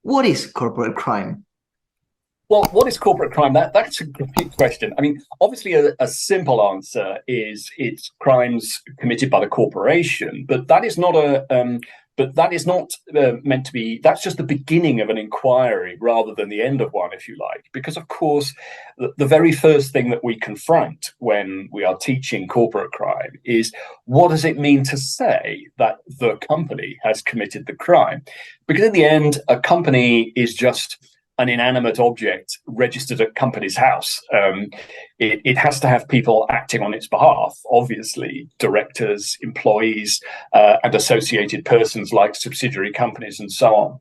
What is corporate crime? Well, what is corporate crime? That's a great question. I mean, obviously, a simple answer is it's crimes committed by the corporation, but that is not meant to be. That's just the beginning of an inquiry rather than the end of one, if you like. Because of course, the very first thing that we confront when we are teaching corporate crime is, what does it mean to say that the company has committed the crime? Because in the end, a company is just an inanimate object registered at company's house. It has to have people acting on its behalf, obviously, directors, employees, and associated persons like subsidiary companies and so on.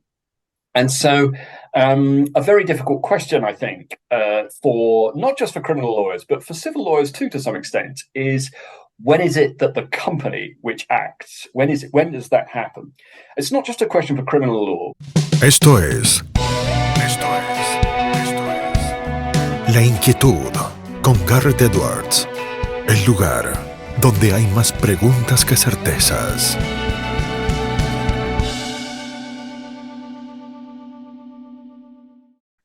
And so a very difficult question, I think, for not just for criminal lawyers, but for civil lawyers too, to some extent, is when is it that the company which acts, when does that happen? It's not just a question for criminal law. Esto es La Inquietud con Garret Edwards, el lugar donde hay más preguntas que certezas.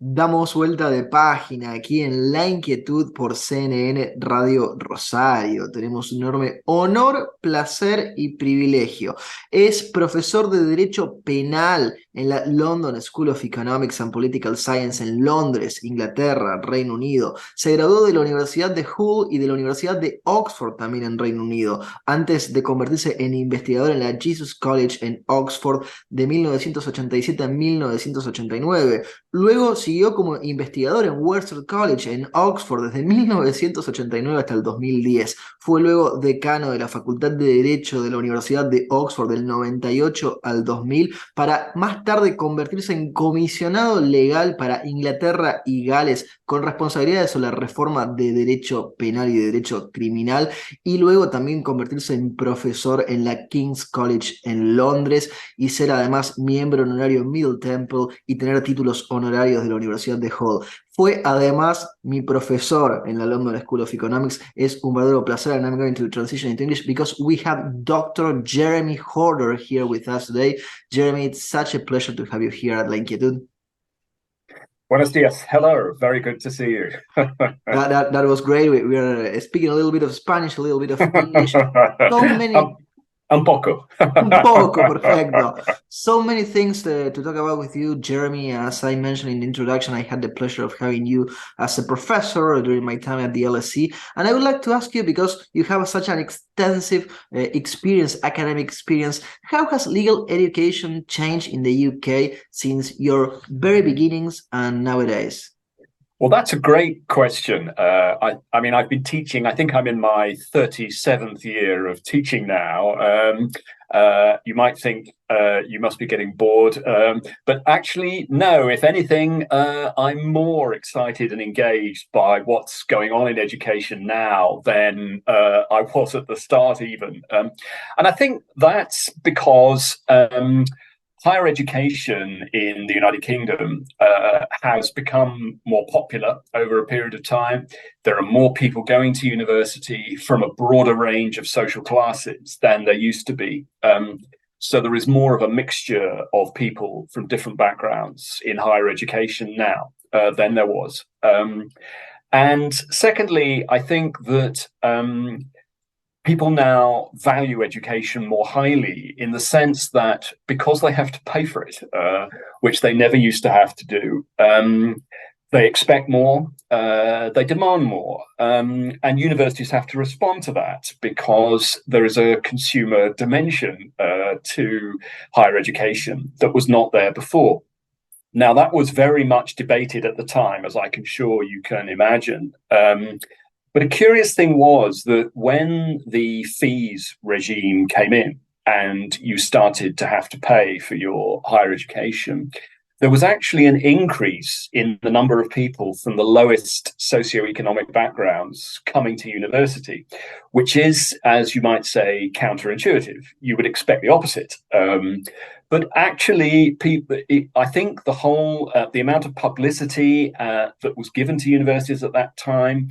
Damos vuelta de página aquí en La Inquietud por CNN Radio Rosario. Tenemos un enorme honor, placer y privilegio. Es profesor de Derecho Penal en la London School of Economics and Political Science en Londres, Inglaterra, Reino Unido. Se graduó de la Universidad de Hull y de la Universidad de Oxford también en Reino Unido, antes de convertirse en investigador en la Jesus College en Oxford de 1987 a 1989. Luego siguió como investigador en Worcester College en Oxford desde 1989 hasta el 2010. Fue luego decano de la Facultad de Derecho de la Universidad de Oxford del 98 al 2000, para más tarde convertirse en comisionado legal para Inglaterra y Gales, con responsabilidades sobre la reforma de Derecho Penal y de Derecho Criminal, y luego también convertirse en profesor en la King's College en Londres y ser además miembro honorario en Middle Temple y tener títulos honorarios de la Universidad de Hull. Fue además mi profesor en la London School of Economics. Es un verdadero placer, and I'm going to transition into English because we have Dr. Jeremy Horder here with us today. Jeremy, it's such a pleasure to have you here at La Inquietud. Buenos dias. Hello. Very good to see you. that was great. We are speaking a little bit of Spanish, a little bit of English. So many... Un poco. Un poco, perfecto. So many things to talk about with you, Jeremy. As I mentioned in the introduction, I had the pleasure of having you as a professor during my time at the LSE. And I would like to ask you, because you have such an extensive academic experience, how has legal education changed in the UK since your very beginnings and nowadays? Well, that's a great question. I mean, I've been teaching, I think I'm in my 37th year of teaching now. You might think you must be getting bored, but actually, no, if anything, I'm more excited and engaged by what's going on in education now than I was at the start even. And I think that's because higher education in the United Kingdom has become more popular over a period of time. There are more people going to university from a broader range of social classes than there used to be. So there is more of a mixture of people from different backgrounds in higher education now than there was. And secondly, I think that people now value education more highly, in the sense that because they have to pay for it, which they never used to have to do, they expect more, they demand more, and universities have to respond to that because there is a consumer dimension to higher education that was not there before. Now, that was very much debated at the time, as I'm sure you can imagine. But a curious thing was that when the fees regime came in and you started to have to pay for your higher education, there was actually an increase in the number of people from the lowest socioeconomic backgrounds coming to university, which is, as you might say, counterintuitive. You would expect the opposite. But actually, I think the amount of publicity that was given to universities at that time,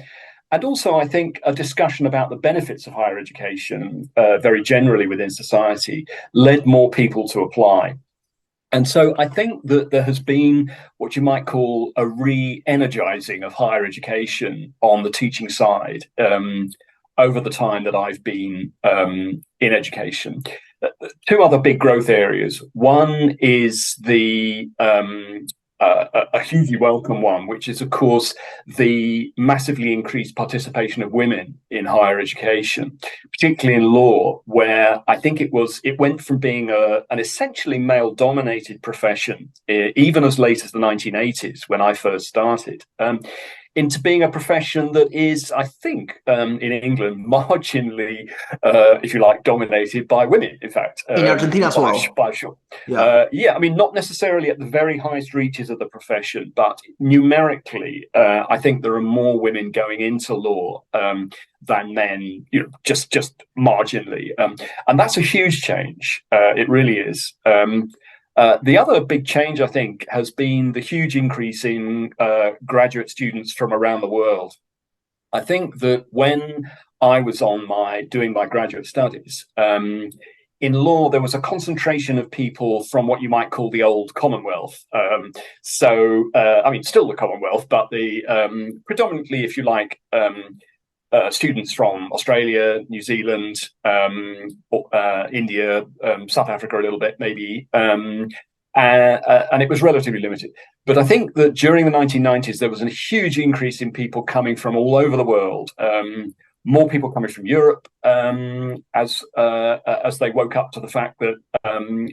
and also, I think, a discussion about the benefits of higher education very generally within society, led more people to apply. And so I think that there has been what you might call a re-energizing of higher education on the teaching side over the time that I've been in education. Two other big growth areas. One is a hugely welcome one, which is, of course, the massively increased participation of women in higher education, particularly in law, where I think it went from being an essentially male-dominated profession, even as late as the 1980s, when I first started, into being a profession that is, I think, in England, marginally, if you like, dominated by women, in fact. In Argentina as well. By sure. Yeah. I mean, not necessarily at the very highest reaches of the profession, but numerically, I think there are more women going into law than men, just marginally. And that's a huge change. It really is. The other big change, I think, has been the huge increase in graduate students from around the world. I think that when I was doing my graduate studies, in law, there was a concentration of people from what you might call the old Commonwealth. I mean, still the Commonwealth, but the predominantly, if you like, students from Australia, New Zealand, India, South Africa a little bit, maybe, and it was relatively limited. But I think that during the 1990s, there was a huge increase in people coming from all over the world. More people coming from Europe as they woke up to the fact that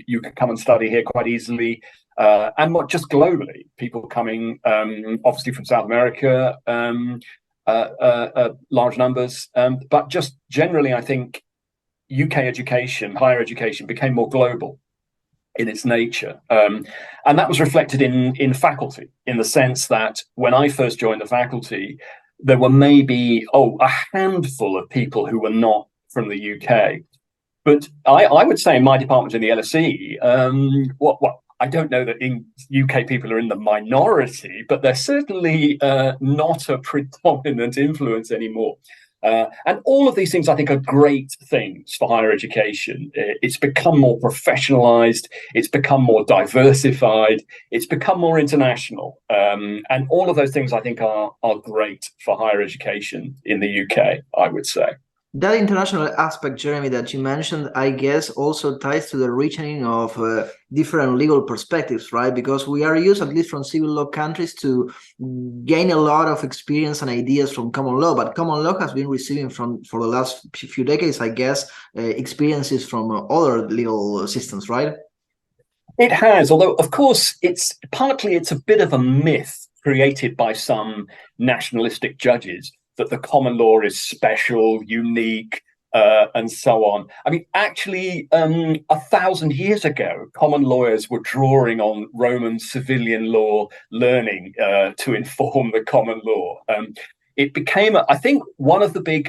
you could come and study here quite easily, and not just globally. People coming, obviously, from South America. Large numbers, but just generally, I think UK education, higher education, became more global in its nature, and that was reflected in faculty, in the sense that when I first joined the faculty, there were maybe a handful of people who were not from the UK, but I would say in my department in the LSE, I don't know that in UK people are in the minority, but they're certainly not a predominant influence anymore. And all of these things, I think, are great things for higher education. It's become more professionalized. It's become more diversified. It's become more international. And all of those things, I think, are great for higher education in the UK, I would say. That international aspect, Jeremy, that you mentioned, I guess, also ties to the reaching of different legal perspectives, right? Because we are used, at least from civil law countries, to gain a lot of experience and ideas from common law. But common law has been receiving for the last few decades, I guess, experiences from other legal systems, right? It has, although, of course, it's a bit of a myth created by some nationalistic judges that the common law is special, unique, and so on. I mean, actually, 1,000 years ago, common lawyers were drawing on Roman civilian law learning to inform the common law. It became, I think,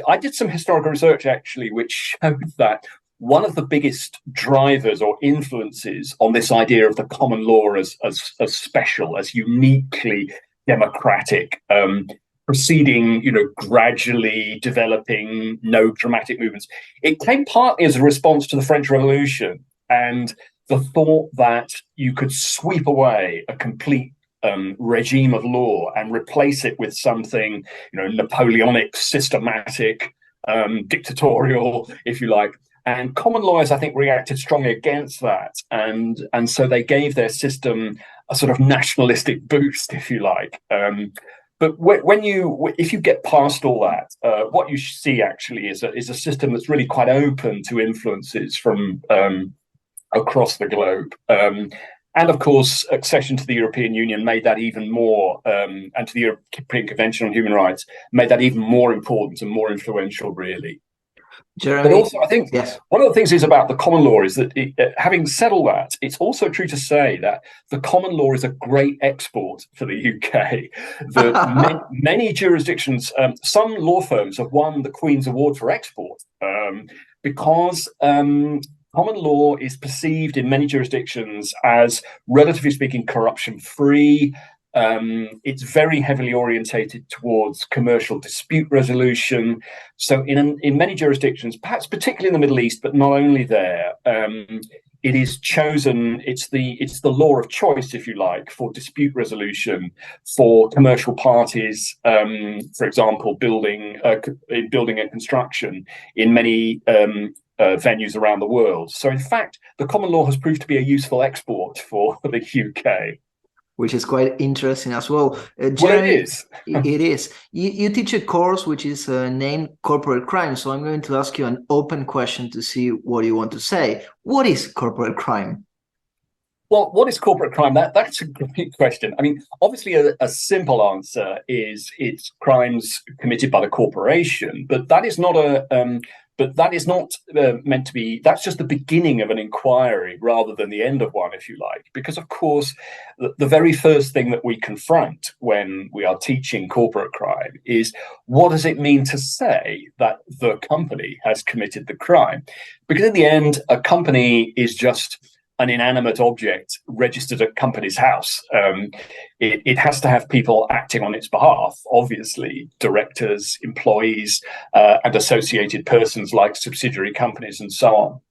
I did some historical research, actually, which showed that one of the biggest drivers or influences on this idea of the common law as special, as uniquely democratic, proceeding, gradually developing, no dramatic movements. It came partly as a response to the French Revolution and the thought that you could sweep away a complete regime of law and replace it with something, Napoleonic, systematic, dictatorial, if you like. And common lawyers, I think, reacted strongly against that. And so they gave their system a sort of nationalistic boost, if you like. But if you get past all that, what you see actually is a system that's really quite open to influences from across the globe. And of course, accession to the European Union made that even more, and to the European Convention on Human Rights made that even more important and more influential, really. Jeremy, but also, I think yes. One of the things is about the common law is that, having said all that, it's also true to say that the common law is a great export for the UK. That many jurisdictions, some law firms have won the Queen's Award for Export because common law is perceived in many jurisdictions as, relatively speaking, corruption-free. It's very heavily orientated towards commercial dispute resolution. So in many jurisdictions, perhaps particularly in the Middle East, but not only there, it is chosen. It's the law of choice, if you like, for dispute resolution for commercial parties. For example, building and construction in many venues around the world. So, in fact, the common law has proved to be a useful export for the UK. Which is quite interesting as well. Jeremy, it is. It is. You teach a course which is named Corporate Crime. So I'm going to ask you an open question to see what you want to say. What is corporate crime? Well, what is corporate crime? That's a great question. I mean, obviously, a simple answer is it's crimes committed by the corporation, but that is not meant to be. That's just the beginning of an inquiry rather than the end of one, if you like. Because, of course, the very first thing that we confront when we are teaching corporate crime is, what does it mean to say that the company has committed the crime? Because in the end, a company is just an inanimate object registered at company's house. It has to have people acting on its behalf, obviously, directors, employees, and associated persons like subsidiary companies and so on.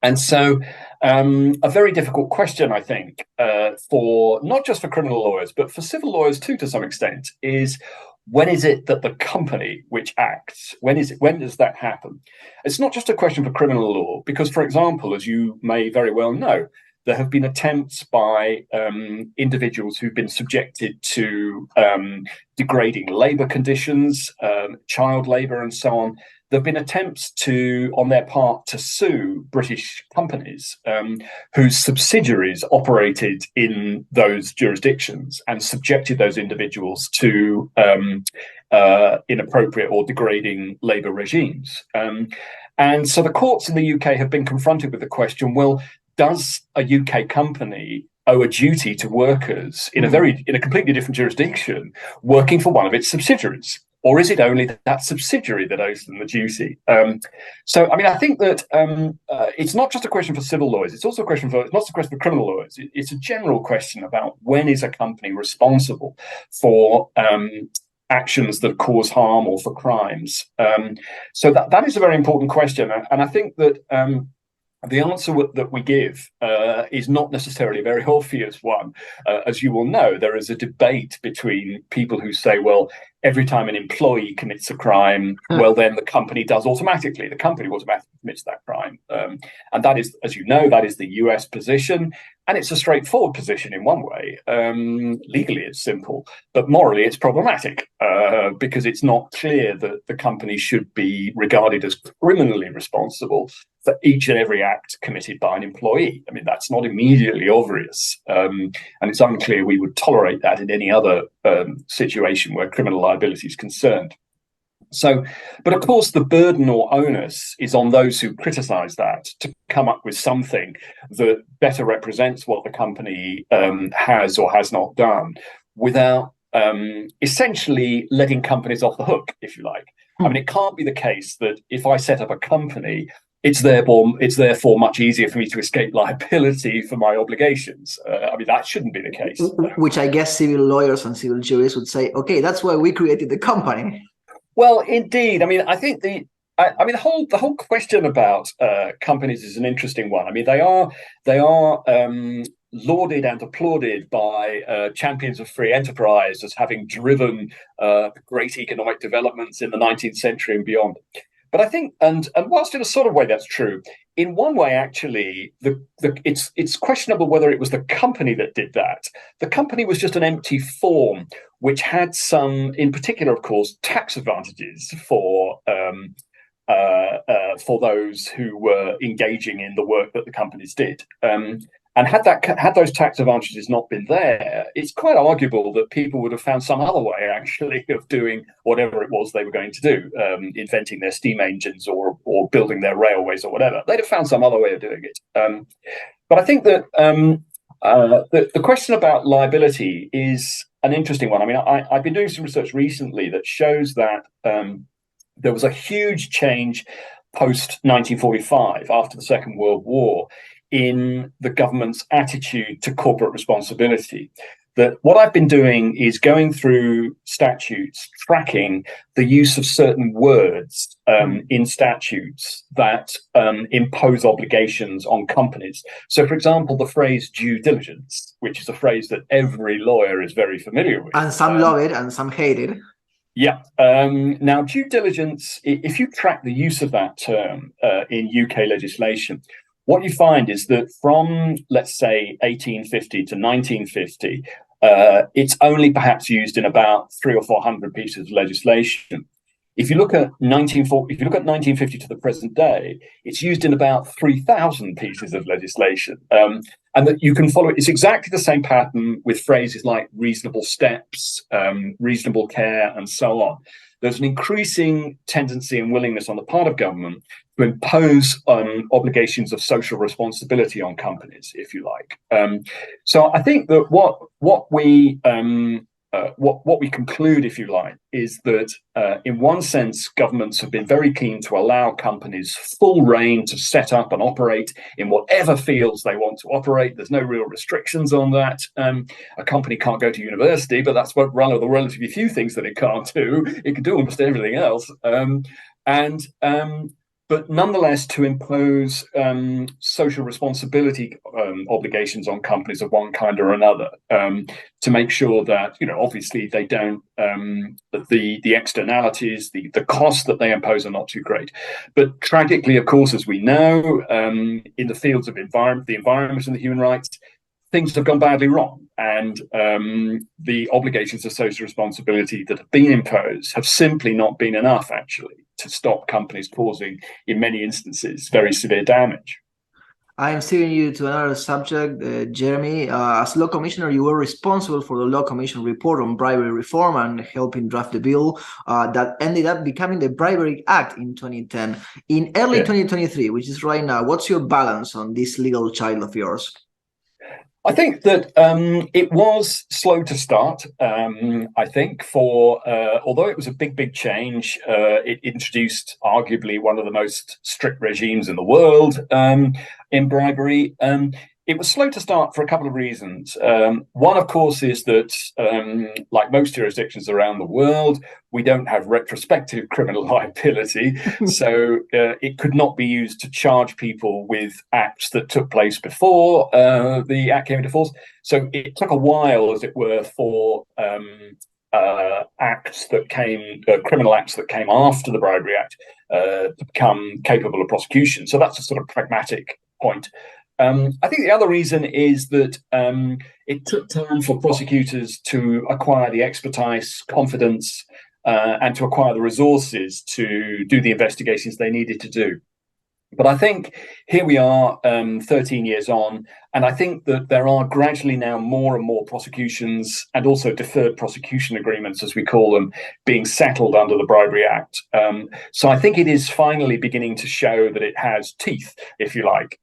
And so a very difficult question, I think, for not just for criminal lawyers, but for civil lawyers too, to some extent, is, when is it that the company which acts, when does that happen? It's not just a question for criminal law, because, for example, as you may very well know, there have been attempts by individuals who've been subjected to degrading labour conditions, child labour and so on. There have been attempts on their part, to sue British companies whose subsidiaries operated in those jurisdictions and subjected those individuals to inappropriate or degrading labour regimes. And so the courts in the UK have been confronted with the question, well, does a UK company owe a duty to workers in a completely different jurisdiction working for one of its subsidiaries? Or is it only that subsidiary that owes them the duty? So, I mean, I think that it's not just a question for civil lawyers. It's also not just a question for criminal lawyers. It's a general question about, when is a company responsible for actions that cause harm or for crimes? So that is a very important question. And I think that the answer that we give is not necessarily a very obvious one. As you will know, there is a debate between people who say, well, every time an employee commits a crime, well, then the company automatically commits that crime. And that is, as you know, that is the US position. And it's a straightforward position in one way. Legally, it's simple, but morally, it's problematic because it's not clear that the company should be regarded as criminally responsible for each and every act committed by an employee. I mean, that's not immediately obvious. And it's unclear we would tolerate that in any other situation where criminal liability is concerned. So, but of course, the burden or onus is on those who criticize that to come up with something that better represents what the company has or has not done, without essentially letting companies off the hook, if you like. I mean, it can't be the case that if I set up a company, it's therefore much easier for me to escape liability for my obligations. I mean, that shouldn't be the case. Which I guess civil lawyers and civil jurists would say, okay, that's why we created the company. Well, indeed. I mean, I think the whole question about companies is an interesting one. I mean, they are lauded and applauded by champions of free enterprise as having driven great economic developments in the 19th century and beyond. But I think, and whilst in a sort of way that's true, in one way, actually, it's questionable whether it was the company that did that. The company was just an empty form, which had some, in particular, of course, tax advantages for those who were engaging in the work that the companies did. And had those tax advantages not been there, it's quite arguable that people would have found some other way, actually, of doing whatever it was they were going to do, inventing their steam engines or building their railways or whatever. They'd have found some other way of doing it. But I think that the question about liability is an interesting one. I mean, I've been doing some research recently that shows that there was a huge change post-1945, after the Second World War, in the government's attitude to corporate responsibility. that what I've been doing is going through statutes, tracking the use of certain words in statutes that impose obligations on companies. So, for example, the phrase due diligence, which is a phrase that every lawyer is very familiar with. And some love it and some hate it. Yeah. Now, due diligence, if you track the use of that term in UK legislation, what you find is that from, let's say, 1850 to 1950, it's only perhaps used in about 300 or 400 pieces of legislation. If you look at 1950 to the present day, it's used in about 3,000 pieces of legislation, and that you can follow it. It's exactly the same pattern with phrases like reasonable steps, reasonable care, and so on. There's an increasing tendency and willingness on the part of government to impose obligations of social responsibility on companies, if you like. So I think that what we conclude, if you like, is that in one sense, governments have been very keen to allow companies full reign to set up and operate in whatever fields they want to operate. There's no real restrictions on that. A company can't go to university, but that's one of the relatively few things that it can't do. It can do almost everything else. But nonetheless, to impose social responsibility obligations on companies of one kind or another, to make sure that, obviously they don't, that the externalities, the costs that they impose are not too great. But tragically, of course, as we know, in the fields of the environment and the human rights, things have gone badly wrong. And the obligations of social responsibility that have been imposed have simply not been enough, actually, to stop companies causing, in many instances, very severe damage. I am steering you to another subject, Jeremy. As law commissioner, you were responsible for the Law Commission report on bribery reform and helping draft the bill that ended up becoming the Bribery Act in 2010. In early 2023, which is right now, what's your balance on this legal child of yours? I think that it was slow to start. I think although it was a big change, it introduced arguably one of the most strict regimes in the world in bribery. It was slow to start for a couple of reasons. One, of course, is that, like most jurisdictions around the world, we don't have retrospective criminal liability. So it could not be used to charge people with acts that took place before the act came into force. So it took a while, as it were, for criminal acts that came after the Bribery Act to become capable of prosecution. So that's a sort of pragmatic point. I think the other reason is that it took time for prosecutors to acquire the expertise, confidence, and to acquire the resources to do the investigations they needed to do. But I think here we are 13 years on, and I think that there are gradually now more and more prosecutions and also deferred prosecution agreements, as we call them, being settled under the Bribery Act. So I think it is finally beginning to show that it has teeth, if you like.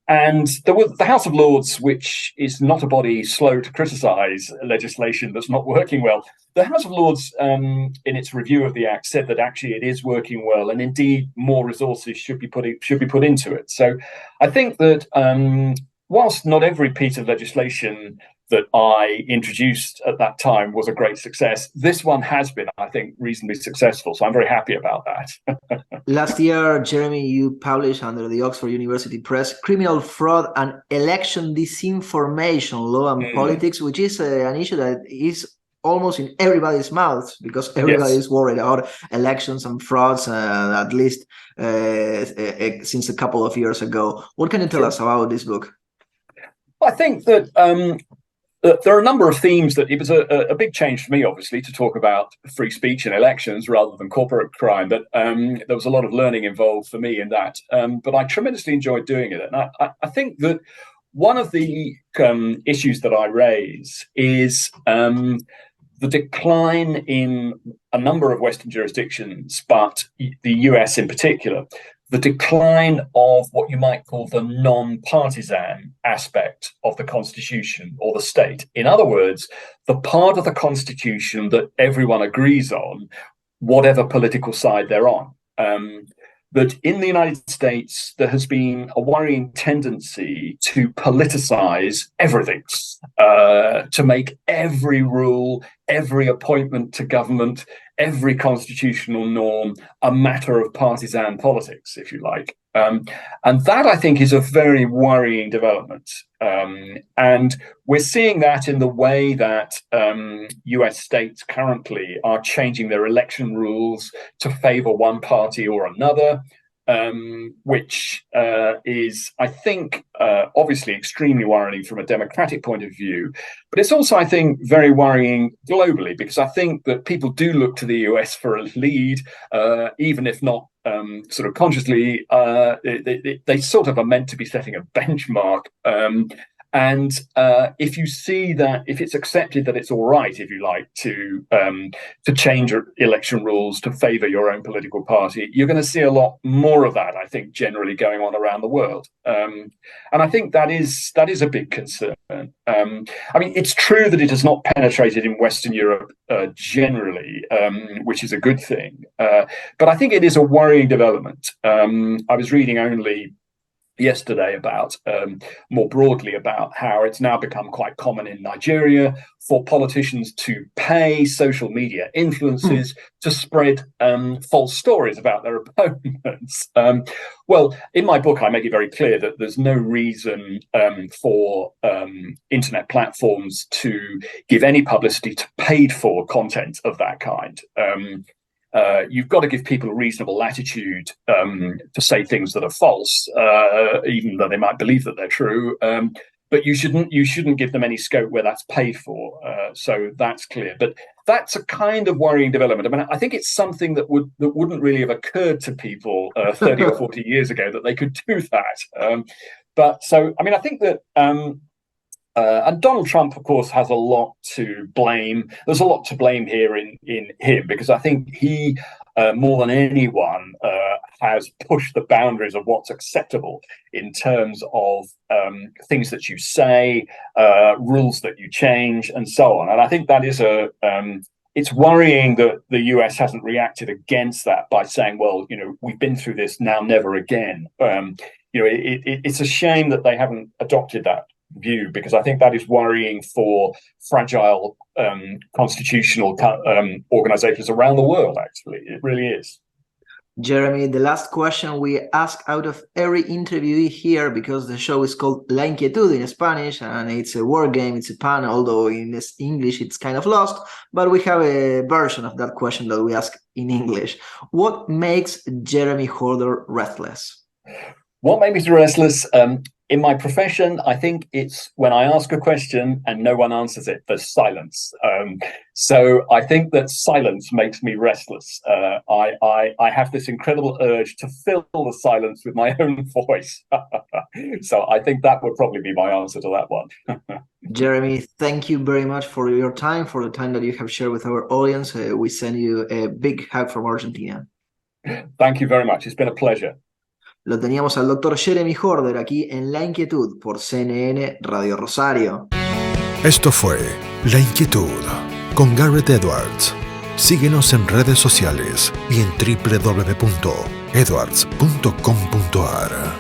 And there was the House of Lords, which is not a body slow to criticise legislation that's not working well. The House of Lords, in its review of the Act, said that actually it is working well, and indeed more resources should be put into it. So I think that whilst not every piece of legislation that I introduced at that time was a great success, this one has been, I think, reasonably successful. So I'm very happy about that. Last year, Jeremy, you published under the Oxford University Press Criminal Fraud and Election Disinformation, Law and Politics, which is an issue that is almost in everybody's mouth because everybody is worried about elections and frauds, at least since a couple of years ago. What can you tell us about this book? I think that there are a number of themes that it was a big change for me, obviously, to talk about free speech and elections rather than corporate crime. But there was a lot of learning involved for me in that. But I tremendously enjoyed doing it. And I think that one of the issues that I raise is the decline in a number of Western jurisdictions, but the US in particular, the decline of what you might call the non-partisan aspect of the Constitution or the state. In other words, the part of the Constitution that everyone agrees on, whatever political side they're on. that in the United States, there has been a worrying tendency to politicize everything, to make every rule, every appointment to government, every constitutional norm a matter of partisan politics, if you like. And that, I think, is a very worrying development. And we're seeing that in the way that US states currently are changing their election rules to favor one party or another, which is, I think, obviously extremely worrying from a democratic point of view. But it's also, I think, very worrying globally, because I think that people do look to the US for a lead, even if not sort of consciously. They sort of are meant to be setting a benchmark. And if you see that, if it's accepted that it's all right, if you like, to change election rules to favour your own political party, you're going to see a lot more of that, I think, generally going on around the world. And I think that is a big concern. I mean, it's true that it has not penetrated in Western Europe generally, which is a good thing. But I think it is a worrying development. I was reading only yesterday about more broadly about how it's now become quite common in Nigeria for politicians to pay social media influencers to spread false stories about their opponents. Well, in my book, I make it very clear that there's no reason for internet platforms to give any publicity to paid for content of that kind. You've got to give people a reasonable latitude to say things that are false, even though they might believe that they're true. But you shouldn't give them any scope where that's paid for. So that's clear. But that's a kind of worrying development. I mean, I think it's something that wouldn't really have occurred to people 30 or 40 years ago that they could do that. But so, I mean, I think that. And Donald Trump, of course, has a lot to blame. There's a lot to blame here in him, because I think he, more than anyone, has pushed the boundaries of what's acceptable in terms of things that you say, rules that you change, and so on. And I think that is it's worrying that the US hasn't reacted against that by saying, well, you know, we've been through this, now never again. It's a shame that they haven't adopted that view, because I think that is worrying for fragile constitutional organizations around the world. Actually, it really is. Jeremy, the last question we ask out of every interviewee here, because the show is called La Inquietud in Spanish, and it's a word game, it's a pun, although in English it's kind of lost, but we have a version of that question that we ask in English. What makes Jeremy Horder restless? What makes me restless? In my profession, I think it's when I ask a question and no one answers it, there's silence. So I think that silence makes me restless. I have this incredible urge to fill the silence with my own voice. So I think that would probably be my answer to that one. Jeremy, thank you very much for your time, for the time that you have shared with our audience. We send you a big hug from Argentina. Thank you very much. It's been a pleasure. Lo teníamos al doctor Jeremy Horder aquí en La Inquietud por CNN Radio Rosario. Esto fue La Inquietud con Garret Edwards. Síguenos en redes sociales y en www.edwards.com.ar.